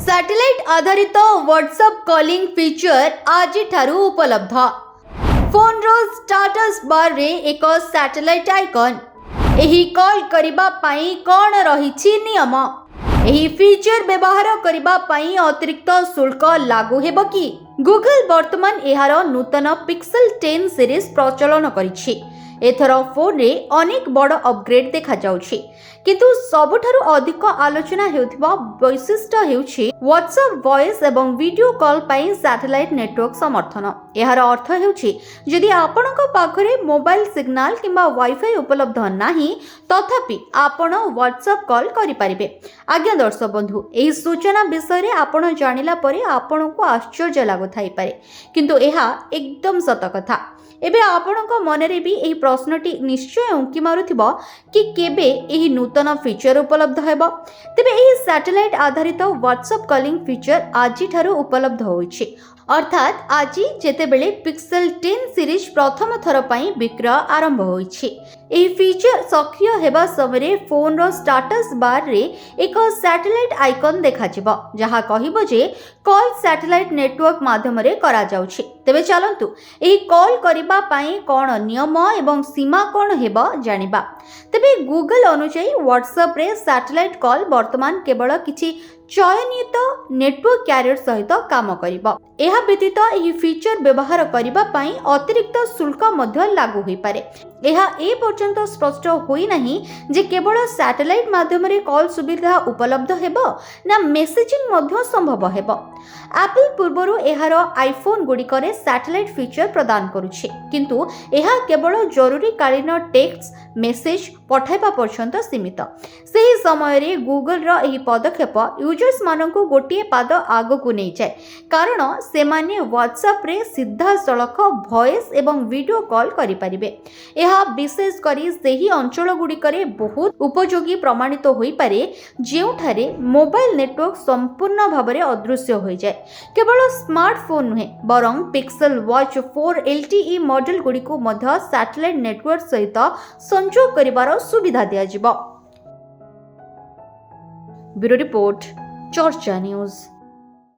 Satellite आधारित WhatsApp calling feature आज उपलब्ध। फोन रो स्टाटस बार रे एक सैटेलाइट आइकन। एही कॉल करिबा पाई कौन रहिछि नियम? एही फीचर व्यवहार करिबा पाई अतिरिक्त शुल्क लागू हेबो कि? गूगल वर्तमान एहार नूतन पिक्सेल 10 सीरीज प्रचलन करिछि। एथर फोन रे अनेक बड़ अपग्रेड देखा जाउछि, किंतु सबुठारु अधिक आलोचना हेउथिबा वैशिष्ट्य हेउछि व्हाट्सएप वॉइस एवं वीडियो कॉल पाई सैटेलाइट नेटवर्क समर्थन। एहार अर्थ हेउछि जदि आपणक पाखरे मोबाइल सिग्नल किंबा वाईफाई उपलब्ध नाही तथापि आपण व्हाट्सएप कॉल करि परिबे। आज्ञा दर्शक बंधु, एही सूचना विषय रे आपण जानिला परे आपणको आश्चर्य लागु थाई पारे, किंतु एहा एकदम सत कथा। एबे आपणक मनरे भी एही प्रश्नटी निश्चय उंकी मारुथिबो कि केबे एही नूतन फीचर उपलब्ध हेबो। तेबे एही सैटेलाइट आधारित व्हाट्सएप कॉलिंग फीचर आजि ठारू उपलब्ध होइछि, अर्थात आजि जेतेबेले पिक्सेल 10 सीरीज प्रथम थर पई विक्रय आरंभ होइछि। एही फीचर सक्रिय हेबा समय फोन रो स्टेटस बार रे एक सैटेलाइट आइकन देखा जिवो, जहा कहिबो जे कॉल सैटेलाइट नेटवर्क माध्यम रे करा जाउछि। तेबे चलंतु एही कॉल करिबा पाई कोन नियम एवं सीमा कोन हेबो जानिबा। तेबे गूगल अनुसार व्हाट्सएप रे सैटेलाइट कॉल वर्तमान केवल किछि चयनित नेटवर्क कैरियर सहित काम करिबो। एहा व्यतीत एही फीचर व्यवहार करिबा पाई अतिरिक्त शुल्क मध्य लागू होई पारे। एहा ए पर्यंत स्पष्ट होई नाही जे केवल सैटेलाइट माध्यम रे कॉल सुविधा उपलब्ध हेबो ना मेसेजिंग मध्य संभव हेबो। एप्पल पूर्वरु एहार आईफोन गुडिकरे सैटेलाइट फीचर प्रदान करुछि, किंतु एहा केवल जरूरी कालीन टेक्स्ट मेसेज पठाइबा पर्यंत सीमित। सेही समय रे गूगल रो एही पदक्षेप यूजर्स माननकु गोटिए पाद आगो को नै जाय, कारण से माने व्हाट्सएप रे सीधा सड़क वॉइस एवं वीडियो कॉल करि परिबे। एहा विशेष करी सेही अंचल गुडिकरे बहुत उपयोगी प्रमाणित होई पारे जेउठारे मोबाइल नेटवर्क संपूर्ण भाबरे अदृश्य होई जाय। केवल स्मार्टफोन नुहे बरं पिक्सेल वॉच 4 LTE मॉडल गुडिको मध्य सैटेलाइट नेटवर्क सहित संयोग करिवार सुविधा दिया जिवो। ब्यूरो रिपोर्ट, चर्चा न्यूज।